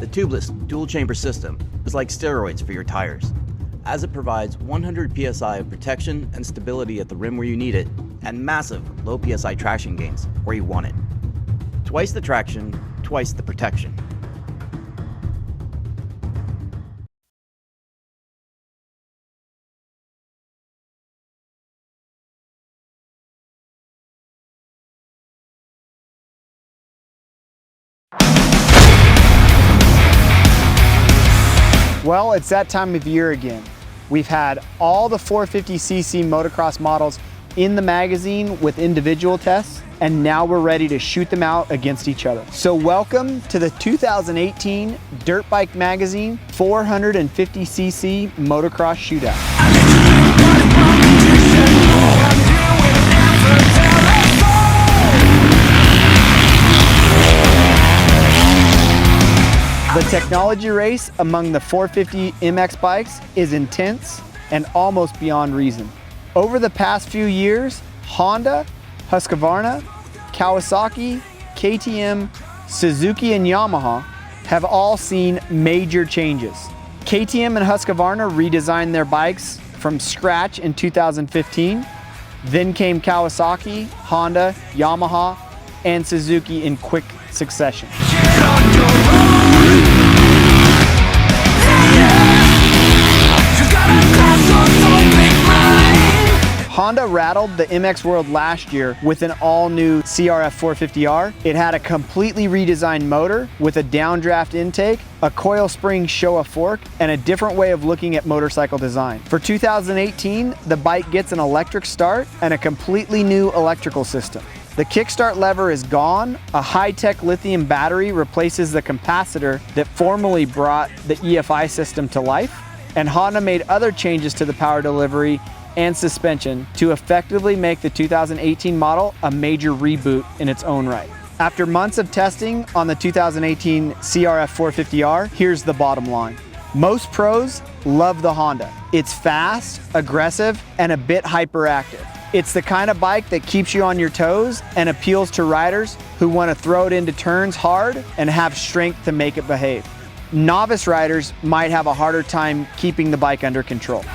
The tubeless dual-chamber system is like steroids for your tires, as it provides 100 psi of protection and stability at the rim where you need it, and massive low psi traction gains where you want it. Twice the traction, twice the protection. Well, it's that time of year again. We've had all the 450cc motocross models in the magazine with individual tests, and now we're ready to shoot them out against each other. So welcome to the 2018 Dirtbike Magazine 450cc motocross shootout. The technology race among the 450 MX bikes is intense and almost beyond reason. Over the past few years, Honda, Husqvarna, Kawasaki, KTM, Suzuki, and Yamaha have all seen major changes. KTM and Husqvarna redesigned their bikes from scratch in 2015. Then came Kawasaki, Honda, Yamaha, and Suzuki in quick succession. Honda rattled the MX world last year with an all-new CRF 450R. It had a completely redesigned motor with a downdraft intake, a coil spring Showa fork, and a different way of looking at motorcycle design. For 2018, the bike gets an electric start and a completely new electrical system. The kickstart lever is gone, a high-tech lithium battery replaces the capacitor that formerly brought the EFI system to life, and Honda made other changes to the power delivery and suspension to effectively make the 2018 model a major reboot in its own right. After months of testing on the 2018 CRF 450R, here's the bottom line. Most pros love the Honda. It's fast, aggressive, and a bit hyperactive. It's the kind of bike that keeps you on your toes and appeals to riders who want to throw it into turns hard and have strength to make it behave. Novice riders might have a harder time keeping the bike under control.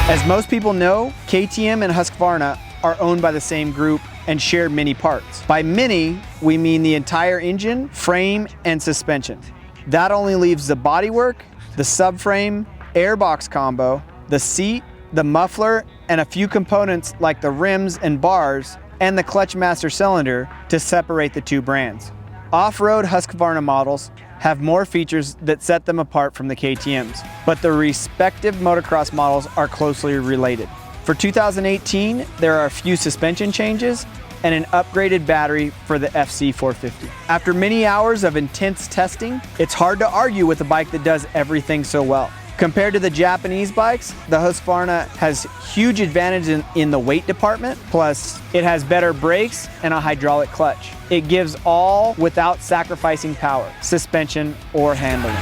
As most people know, KTM and Husqvarna are owned by the same group and share many parts. By many, we mean the entire engine, frame, and suspension. That only leaves the bodywork, the subframe, airbox combo, the seat, the muffler, and a few components like the rims and bars, and the clutch master cylinder to separate the two brands. Off-road Husqvarna models have more features that set them apart from the KTMs, but the respective motocross models are closely related. For 2018, there are a few suspension changes and an upgraded battery for the FC 450. After many hours of intense testing, it's hard to argue with a bike that does everything so well. Compared to the Japanese bikes, the Husqvarna has huge advantage in the weight department, plus it has better brakes and a hydraulic clutch. It gives all without sacrificing power, suspension, or handling.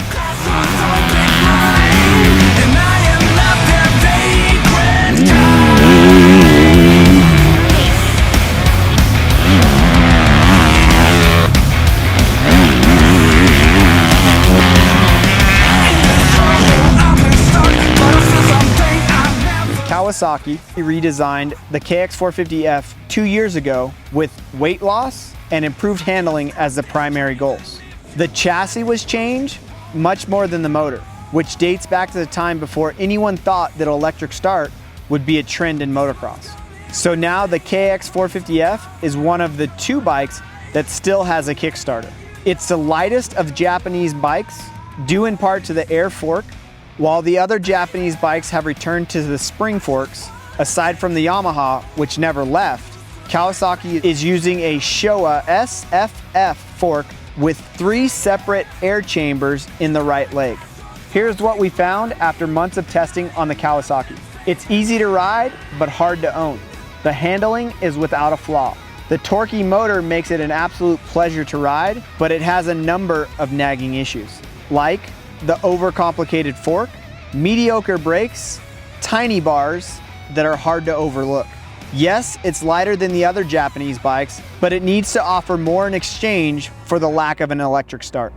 Kawasaki redesigned the KX450F 2 years ago with weight loss and improved handling as the primary goals. The chassis was changed much more than the motor, which dates back to the time before anyone thought that electric start would be a trend in motocross. So now the KX450F is one of the two bikes that still has a Kickstarter. It's the lightest of Japanese bikes, due in part to the air fork. While the other Japanese bikes have returned to the spring forks, aside from the Yamaha, which never left, Kawasaki is using a Showa SFF fork with 3 separate air chambers in the right leg. Here's what we found after months of testing on the Kawasaki. It's easy to ride, but hard to own. The handling is without a flaw. The torquey motor makes it an absolute pleasure to ride, but it has a number of nagging issues, like the overcomplicated fork, mediocre brakes, tiny bars that are hard to overlook. Yes, it's lighter than the other Japanese bikes, but it needs to offer more in exchange for the lack of an electric start.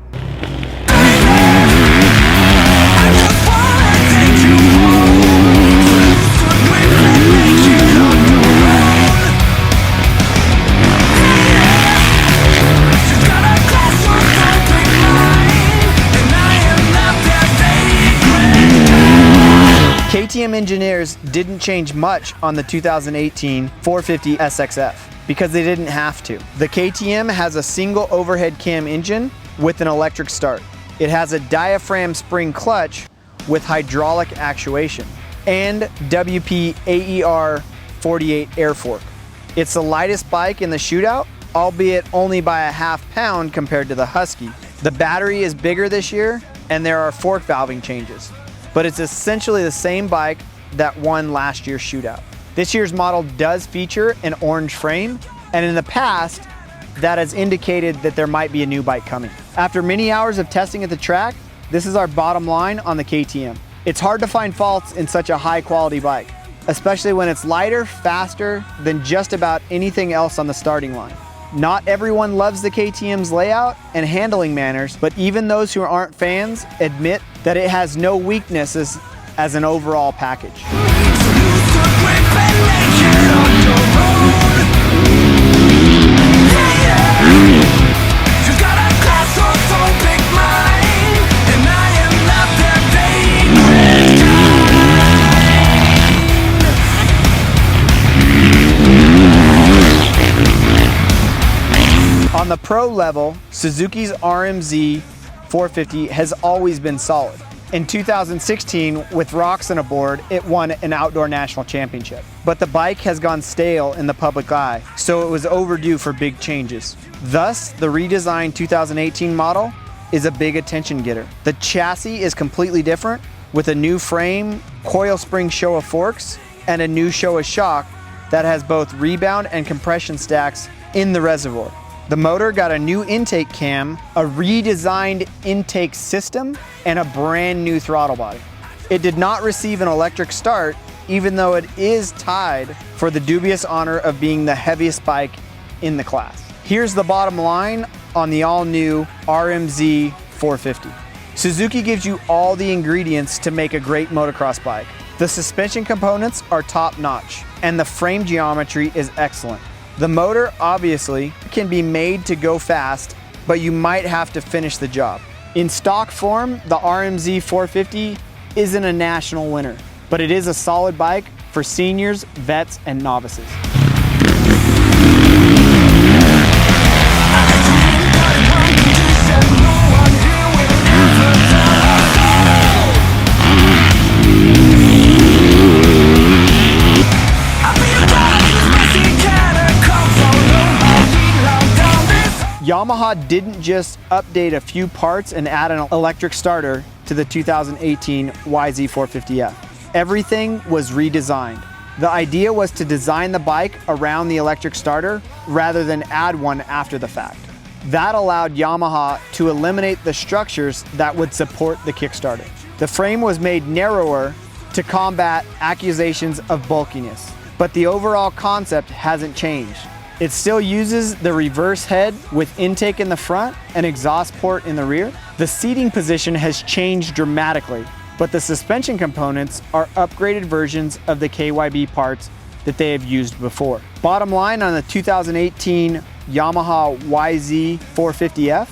KTM engineers didn't change much on the 2018 450 SXF because they didn't have to. The KTM has a single overhead cam engine with an electric start. It has a diaphragm spring clutch with hydraulic actuation and WP AER 48 air fork. It's the lightest bike in the shootout, albeit only by a half pound compared to the Husky. The battery is bigger this year and there are fork valving changes, but it's essentially the same bike that won last year's shootout. This year's model does feature an orange frame, and in the past, that has indicated that there might be a new bike coming. After many hours of testing at the track, this is our bottom line on the KTM. It's hard to find faults in such a high quality bike, especially when it's lighter, faster than just about anything else on the starting line. Not everyone loves the KTM's layout and handling manners, but even those who aren't fans admit that it has no weaknesses as an overall package. On the pro level, Suzuki's RMZ 450 has always been solid. In 2016, with Roxon aboard, it won an outdoor national championship. But the bike has gone stale in the public eye, so it was overdue for big changes. Thus, the redesigned 2018 model is a big attention getter. The chassis is completely different, with a new frame, coil spring Showa forks, and a new Showa shock that has both rebound and compression stacks in the reservoir. The motor got a new intake cam, a redesigned intake system, and a brand new throttle body. It did not receive an electric start, even though it is tied for the dubious honor of being the heaviest bike in the class. Here's the bottom line on the all-new RMZ 450. Suzuki gives you all the ingredients to make a great motocross bike. The suspension components are top-notch, and the frame geometry is excellent. The motor, obviously, can be made to go fast, but you might have to finish the job. In stock form, the RMZ 450 isn't a national winner, but it is a solid bike for seniors, vets, and novices. Yamaha didn't just update a few parts and add an electric starter to the 2018 YZ450F. Everything was redesigned. The idea was to design the bike around the electric starter rather than add one after the fact. That allowed Yamaha to eliminate the structures that would support the Kickstarter. The frame was made narrower to combat accusations of bulkiness, but the overall concept hasn't changed. It still uses the reverse head with intake in the front and exhaust port in the rear. The seating position has changed dramatically, but the suspension components are upgraded versions of the KYB parts that they have used before. Bottom line on the 2018 Yamaha YZ450F,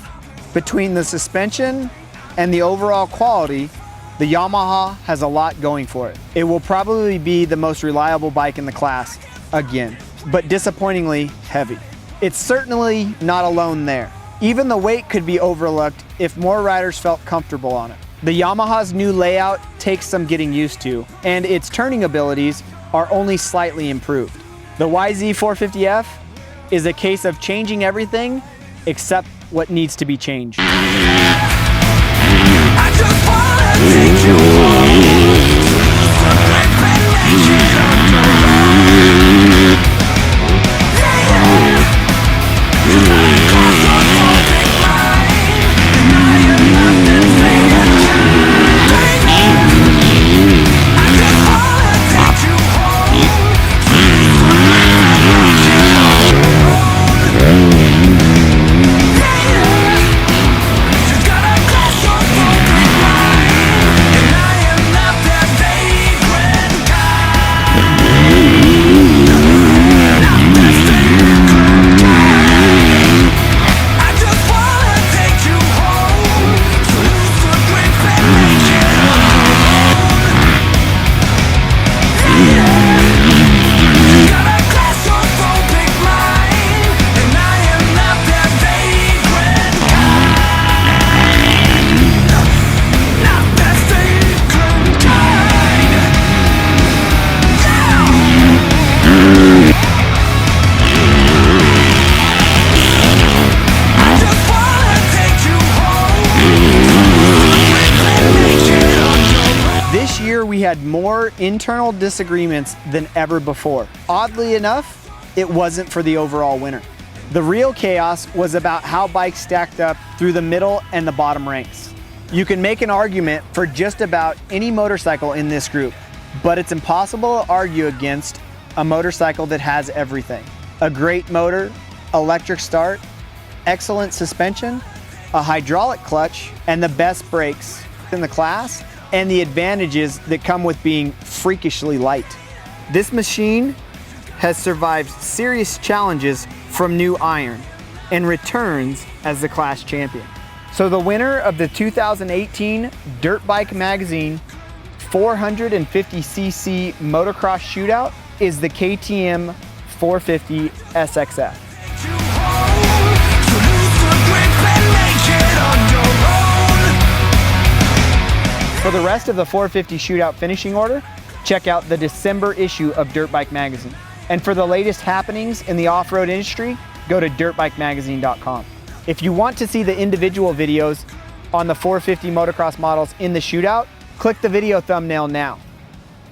between the suspension and the overall quality, the Yamaha has a lot going for it. It will probably be the most reliable bike in the class again, but disappointingly heavy. It's certainly not alone there. Even the weight could be overlooked if more riders felt comfortable on it. The Yamaha's new layout takes some getting used to, and its turning abilities are only slightly improved. The YZ450F is a case of changing everything except what needs to be changed. I just wanna take you home. more internal disagreements than ever before. Oddly enough, it wasn't for the overall winner. The real chaos was about how bikes stacked up through the middle and the bottom ranks. You can make an argument for just about any motorcycle in this group, but it's impossible to argue against a motorcycle that has everything. A great motor, electric start, excellent suspension, a hydraulic clutch, and the best brakes in the class, and the advantages that come with being freakishly light. This machine has survived serious challenges from new iron and returns as the class champion. So the winner of the 2018 Dirtbike Magazine 450cc motocross shootout is the KTM 450 SXF. For the rest of the 450 shootout finishing order, check out the December issue of Dirtbike Magazine. And for the latest happenings in the off-road industry, go to dirtbikemagazine.com. If you want to see the individual videos on the 450 motocross models in the shootout, click the video thumbnail now.